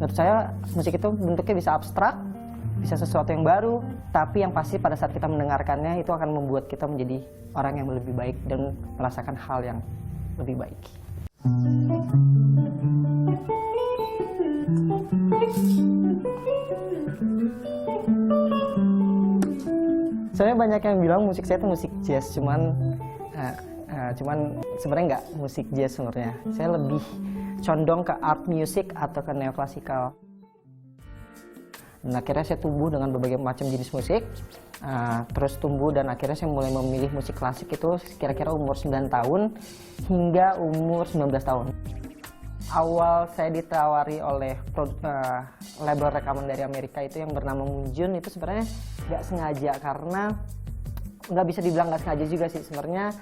Menurut saya musik itu bentuknya bisa abstrak, bisa sesuatu yang baru, tapi yang pasti pada saat kita mendengarkannya itu akan membuat kita menjadi orang yang lebih baik dan merasakan hal yang lebih baik. Sebenarnya banyak yang bilang musik saya itu musik jazz, cuman sebenarnya nggak musik jazz sebenarnya. Saya lebih condong ke art music atau ke neoklasikal. Dan akhirnya saya tumbuh dengan berbagai macam jenis musik, terus tumbuh dan akhirnya saya mulai memilih musik klasik itu kira-kira umur 9 tahun hingga umur 19 tahun. Awal saya ditawari oleh label rekaman dari Amerika itu yang bernama Munjun, itu sebenarnya nggak sengaja, karena nggak bisa dibilang nggak sengaja juga sih sebenarnya.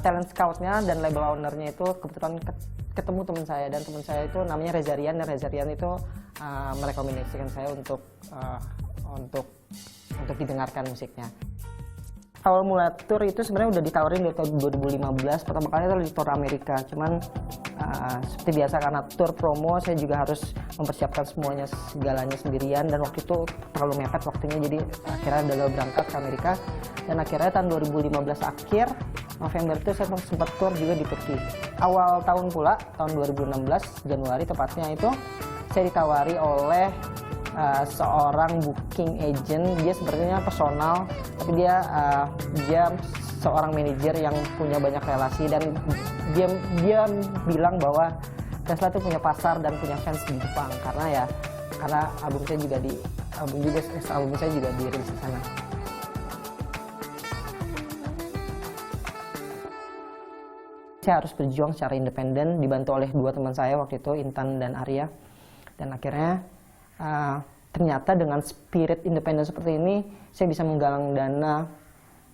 Talent scoutnya dan label ownernya itu kebetulan ketemu teman saya, dan teman saya itu namanya Reza Rian, dan Reza Rian itu merekomendasikan saya untuk didengarkan musiknya. Awal mula tour itu sebenarnya udah ditawarin dari tahun 2015, pertama kali itu di tour Amerika, cuman seperti biasa karena tour promo saya juga harus mempersiapkan segalanya sendirian, dan waktu itu terlalu mepet waktunya, jadi akhirnya gagal berangkat ke Amerika. Dan akhirnya tahun 2015 akhir November itu saya sempat tour juga di Turki. Awal tahun pula, tahun 2016 Januari tepatnya, itu saya ditawari oleh seorang booking agent. Dia sebenarnya personal, tapi dia seorang manajer yang punya banyak relasi, dan dia bilang bahwa Tesla itu punya pasar dan punya fans di Jepang, karena album saya juga dirilis di sana. Saya harus berjuang secara independen, dibantu oleh dua teman saya waktu itu, Intan dan Arya. Dan akhirnya ternyata dengan spirit independen seperti ini, saya bisa menggalang dana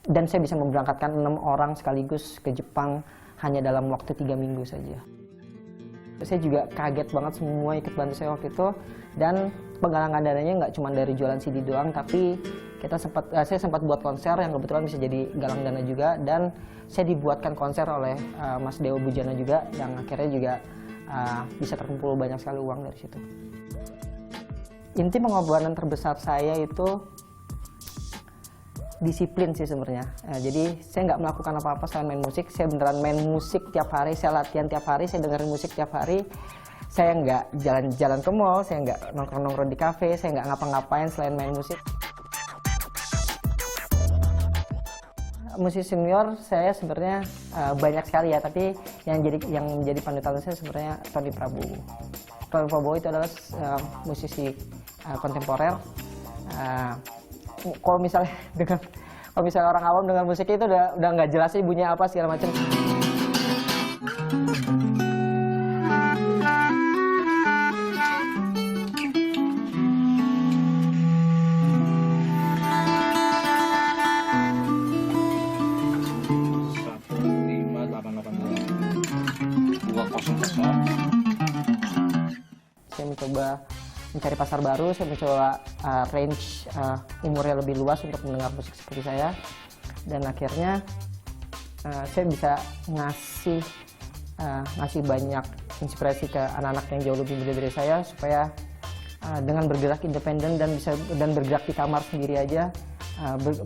dan saya bisa memberangkatkan 6 orang sekaligus ke Jepang hanya dalam waktu 3 minggu saja. Saya juga kaget banget, semua ikut bantu saya waktu itu, dan penggalangan dananya nggak cuma dari jualan CD doang, tapi saya sempat buat konser yang kebetulan bisa jadi galang dana juga, dan saya dibuatkan konser oleh Mas Dewa Bujana juga, yang akhirnya juga bisa terkumpul banyak sekali uang dari situ. Inti pengorbanan terbesar saya itu disiplin sih sebenarnya. Jadi saya nggak melakukan apa-apa selain main musik. Saya beneran main musik tiap hari, saya latihan tiap hari, saya dengerin musik tiap hari. Saya nggak jalan-jalan ke mall, saya nggak nongkrong-nongkrong di kafe, saya nggak ngapa-ngapain selain main musik. Musisi senior saya sebenarnya banyak sekali ya, tapi yang menjadi panutan saya sebenarnya Tony Prabowo. Tony Prabowo itu adalah musisi kontemporer. Kalau misalnya orang awam dengan musik itu udah nggak jelas sih bunyinya apa segala macam. Saya mencoba mencari pasar baru, saya mencoba range umurnya lebih luas untuk mendengar musik seperti saya, dan akhirnya saya bisa ngasih banyak inspirasi ke anak-anak yang jauh lebih muda dari saya, supaya dengan bergerak independen dan bergerak di kamar sendiri aja,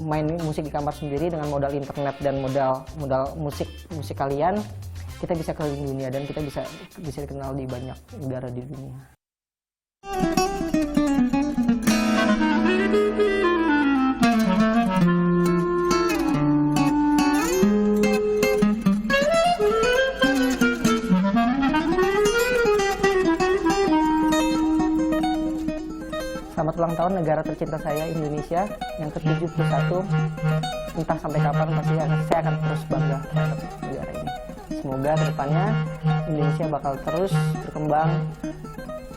main musik di kamar sendiri dengan modal internet dan modal musik kalian, kita bisa keliling dunia dan kita bisa dikenal di banyak negara di dunia. Selamat ulang tahun negara tercinta saya, Indonesia, yang ke-71. Entah sampai kapan, pasti saya akan terus bangga terhadap negara ini. Semoga kedepannya Indonesia bakal terus berkembang,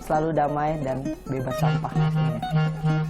selalu damai dan bebas sampah pastinya.